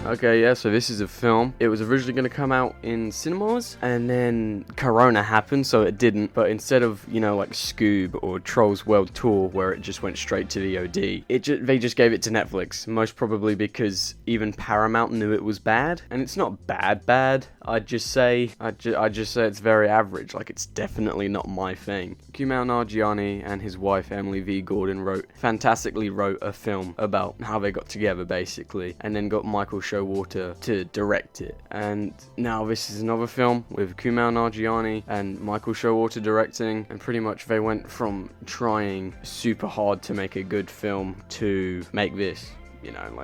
Okay, yeah, so this is a film. It was originally going to come out in cinemas, and then Corona happened, so it didn't. But instead of, like Scoob or Trolls World Tour, where it just went straight to VOD, they just gave it to Netflix, most probably because even Paramount knew it was bad. And it's not bad. I'd just say it's very average. Like, it's definitely not my thing. Kumail Nanjiani and his wife Emily V. Gordon fantastically wrote a film about how they got together, basically, and then got Michael Showalter to direct it. And now this is another film with Kumail Nanjiani and Michael Showalter directing, and pretty much they went from trying super hard to make a good film to make this.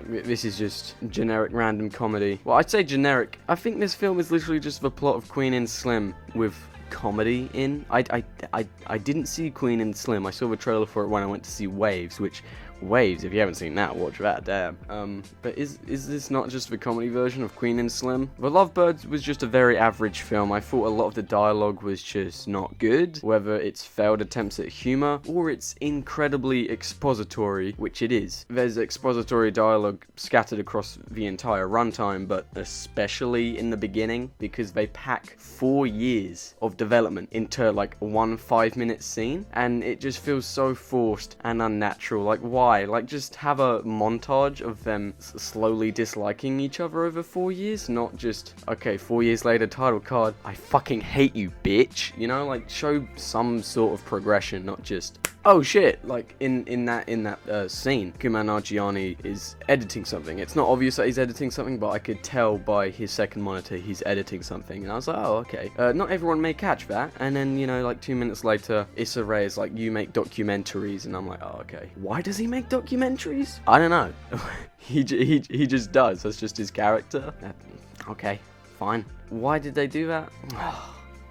This is just generic random comedy. Well, I'd say generic. I think this film is literally just the plot of Queen and Slim with comedy in. I didn't see Queen and Slim. I saw the trailer for it when I went to see Waves, if you haven't seen that, watch that, damn. But is this not just the comedy version of Queen and Slim? The Lovebirds was just a very average film. I thought a lot of the dialogue was just not good, whether it's failed attempts at humor or it's incredibly expository, which it is. There's expository dialogue scattered across the entire runtime, but especially in the beginning, because they pack 4 years of development into like one 5-minute scene, and it just feels so forced and unnatural. Like, why? Like, just have a montage of them slowly disliking each other over 4 years, not just, okay, 4 years later, title card, I fucking hate you, bitch. Like, show some sort of progression, not just, oh shit. Like, in that scene, Kumail Nanjiani is editing something. It's not obvious that he's editing something, but I could tell by his second monitor he's editing something, and I was like, oh, okay. Not everyone may catch that. And then, like 2 minutes later, Issa Rae is like, you make documentaries, and I'm like, oh, okay. Why does he make documentaries? I don't know. he just does. That's just his character. Okay, fine. Why did they do that?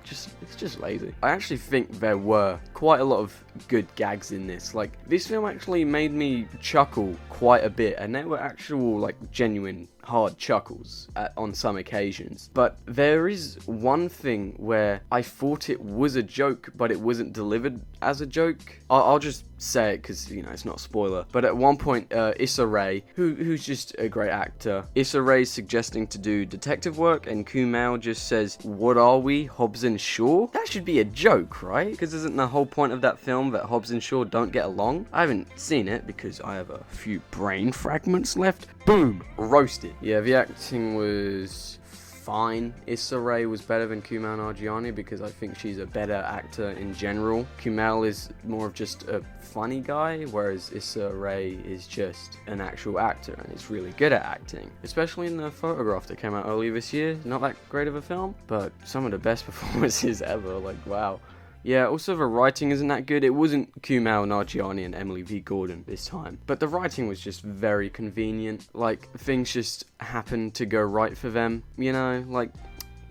It's just lazy. I actually think there were quite a lot of good gags in this. Like, this film actually made me chuckle quite a bit, and they were actual, like, genuine hard chuckles on some occasions. But there is one thing where I thought it was a joke, but it wasn't delivered as a joke. I'll just say it because, it's not a spoiler. But at one point, Issa Rae, who's just a great actor, Issa Rae's suggesting to do detective work, and Kumail just says, what are we, Hobbs and Shaw? That should be a joke, right? Because isn't the whole point of that film that Hobbs and Shaw don't get along? I haven't seen it because I have a few brain fragments left. Boom! Roasted. Yeah, the acting was fine. Issa Rae was better than Kumail Nanjiani because I think she's a better actor in general. Kumail is more of just a funny guy, whereas Issa Rae is just an actual actor and is really good at acting. Especially in The Photograph that came out earlier this year. Not that great of a film, but some of the best performances ever. Like, wow. Yeah, also the writing isn't that good. It wasn't Kumail Nanjiani and Emily V. Gordon this time. But the writing was just very convenient. Like, things just happened to go right for them, like,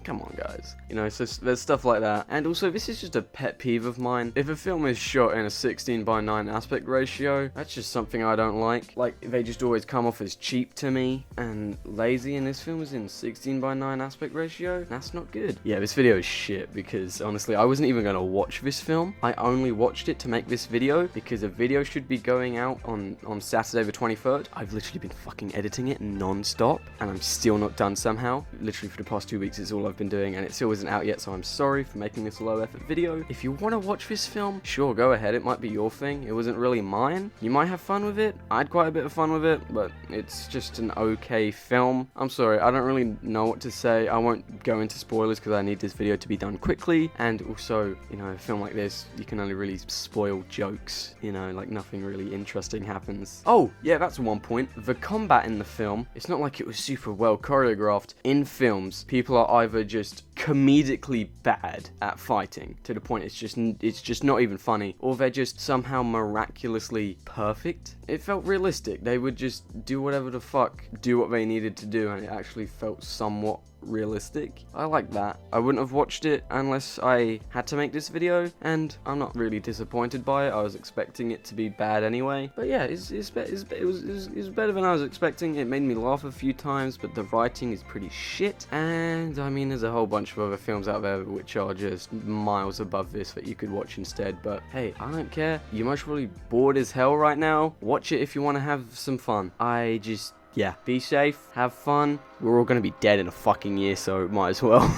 come on, guys. So there's stuff like that. And also, this is just a pet peeve of mine. If a film is shot in a 16:9 aspect ratio, that's just something I don't like. Like, they just always come off as cheap to me and lazy, and this film is in 16:9 aspect ratio. That's not good. Yeah, this video is shit because, honestly, I wasn't even going to watch this film. I only watched it to make this video because a video should be going out on Saturday the 23rd. I've literally been fucking editing it non-stop, and I'm still not done somehow. Literally for the past 2 weeks, it's all I've been doing, and it still isn't out yet, so I'm sorry for making this a low effort video. If you want to watch this film, sure, go ahead. It might be your thing. It wasn't really mine. You might have fun with it. I had quite a bit of fun with it, but it's just an okay film. I'm sorry, I don't really know what to say. I won't go into spoilers because I need this video to be done quickly, and also, a film like this, you can only really spoil jokes, like nothing really interesting happens. Oh, yeah, that's one point. The combat in the film, it's not like it was super well choreographed. In films, people are either just comedically bad at fighting to the point it's just not even funny, or they're just somehow miraculously perfect. It felt realistic. They would just do whatever the fuck, do what they needed to do, and it actually felt somewhat realistic. I like that. I wouldn't have watched it unless I had to make this video, and I'm not really disappointed by it. I was expecting it to be bad anyway, but yeah, it was better than I was expecting. It made me laugh a few times, but the writing is pretty shit, and I mean, there's a whole bunch of other films out there which are just miles above this that you could watch instead, but hey, I don't care. You're most probably bored as hell right now. Watch it if you want to have some fun. I just yeah, be safe, have fun. We're all gonna be dead in a fucking year, so might as well.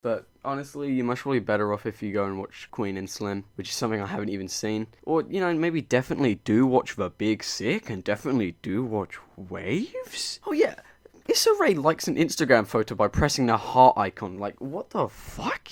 But honestly, you're much really better off if you go and watch Queen and Slim, which is something I haven't even seen. Or, you know, maybe definitely do watch The Big Sick, and definitely do watch Waves. Oh yeah, Issa Rae likes an Instagram photo by pressing the heart icon. Like, what the fuck?